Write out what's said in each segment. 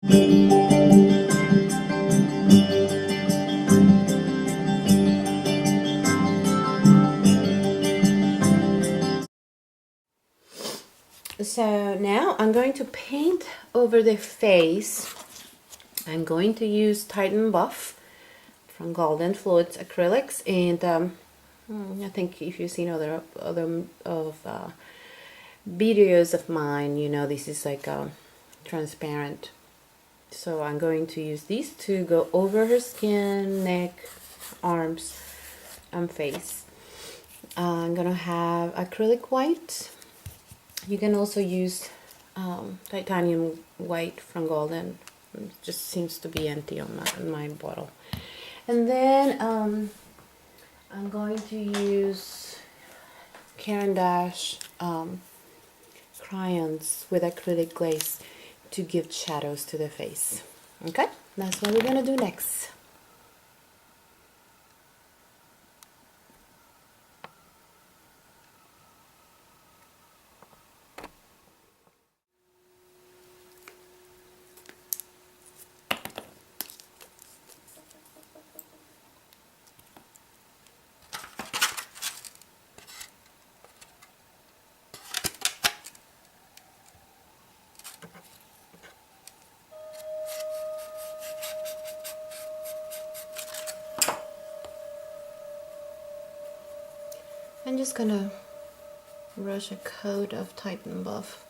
So now I'm going to paint over the face. I'm going to use Titan Buff from Golden Fluids Acrylics, and I think if you've seen other videos of mine, you know this is like transparent. So I'm going to use these to go over her skin, neck, arms, and face. I'm gonna have acrylic white. You can also use titanium white from Golden. It just seems to be empty on my bottle. And then I'm going to use Caran d'Ache crayons with acrylic glaze to give shadows to the face. Okay, that's what we're gonna do next. I'm just gonna brush a coat of Titan Buff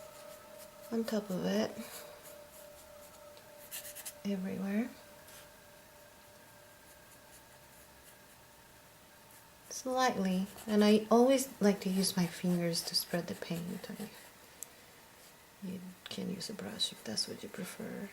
on top of it, everywhere. Slightly, and I always like to use my fingers to spread the paint. You can use a brush if that's what you prefer.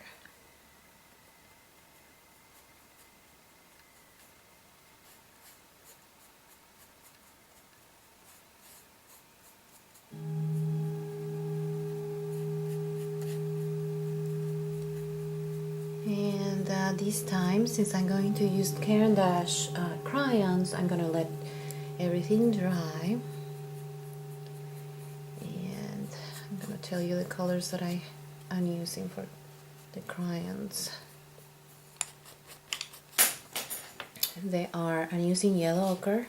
And this time, since I'm going to use Caran d'Ache crayons, I'm gonna let everything dry. And I'm gonna tell you the colors that I'm using for the crayons. They are, I'm using yellow ochre.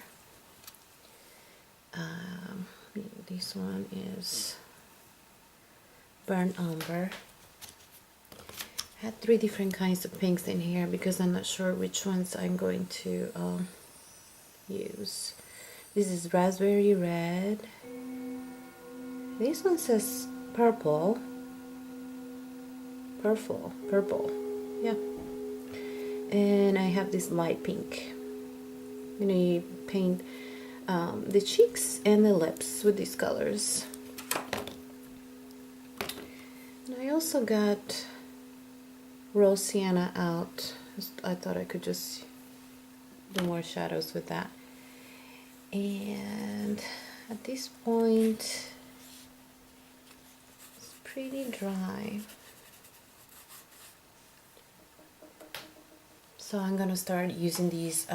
This one is burnt umber. I had 3 different kinds of pinks in here because I'm not sure which ones I'm going to use. This is raspberry red. This one says purple. Purple, yeah. And I have this light pink. You know, you paint the cheeks and the lips with these colors. And I also got rose sienna out. I thought I could just do more shadows with that. And at this point, it's pretty dry. So I'm gonna start using these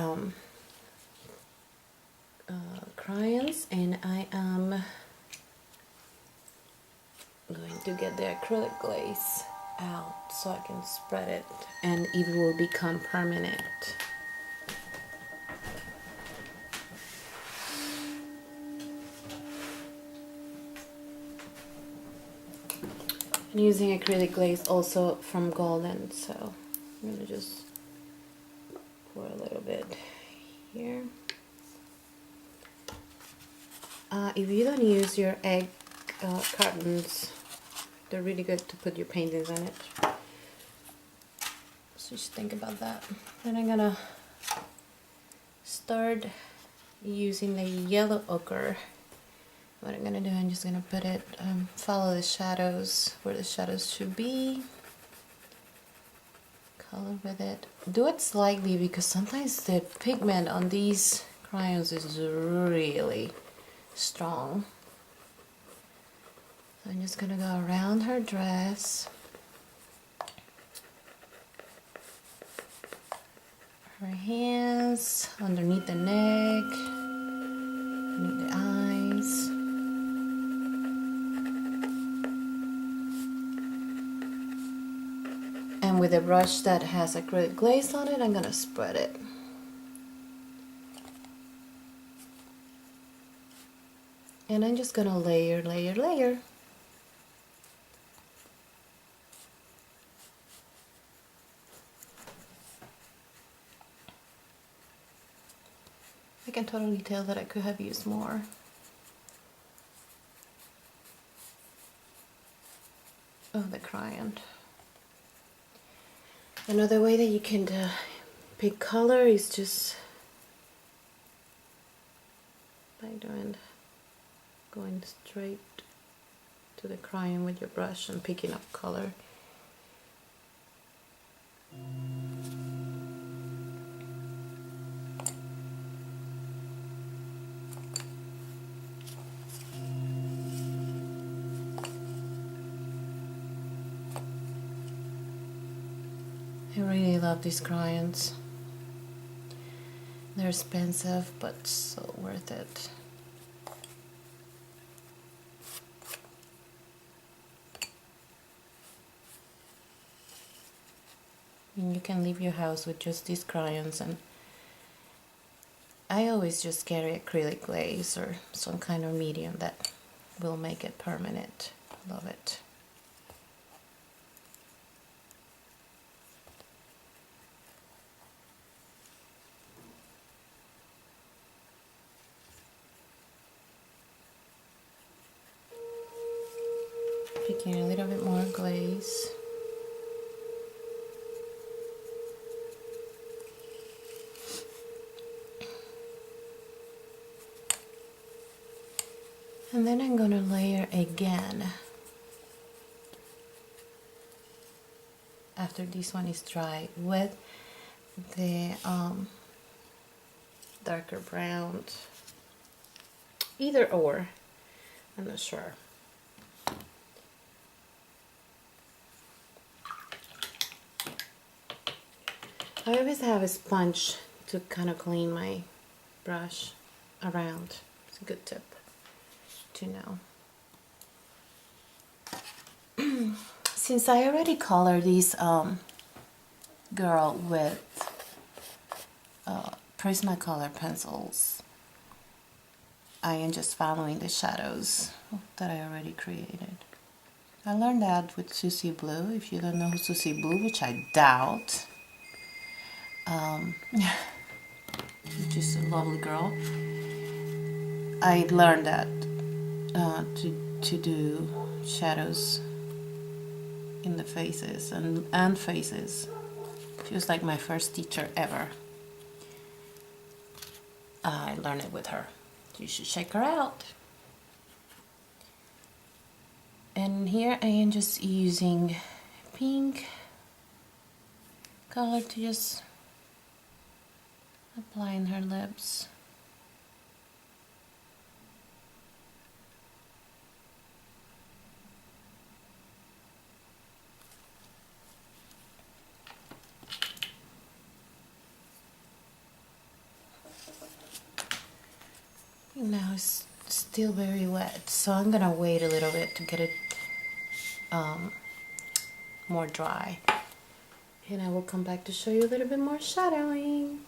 crayons, and I am going to get the acrylic glaze out so I can spread it and it will become permanent. I'm using acrylic glaze also from Golden, so I'm gonna just pour a little bit here. If you don't use your egg cartons, they're really good to put your paintings in it. So just think about that. Then I'm gonna start using the yellow ochre. What I'm gonna do, I'm just gonna put it, follow the shadows where the shadows should be. Color with it. Do it slightly because sometimes the pigment on these crayons is really strong. So I'm just gonna go around her dress, her hands, underneath the neck, underneath the eyes. And And with a brush that has acrylic glaze on it, I'm gonna spread it. And I'm just gonna layer, layer, layer. I can totally tell that I could have used more. Of the crayon. Another way that you can pick color is just by going straight to the crayon with your brush and picking up color. I really love these crayons. They're expensive, but so worth it. And you can leave your house with just these crayons, and I always just carry acrylic glaze or some kind of medium that will make it permanent. Love it. Picking a little bit more glaze. And then I'm going to layer again after this one is dry with the darker brown, either or, I'm not sure. I always have a sponge to kind of clean my brush around. It's a good tip to know. Since I already colored this girl with Prismacolor pencils, I am just following the shadows that I already created. I learned that with Susie Blue. If you don't know who Susie Blue, which I doubt, which is a lovely girl, I learned that to do shadows in the faces and faces. She was like my first teacher ever. I learned it with her. You should check her out. And here I am just using pink color to just apply in her lips. Now it's still very wet, so I'm gonna wait a little bit to get it more dry, and I will come back to show you a little bit more shadowing.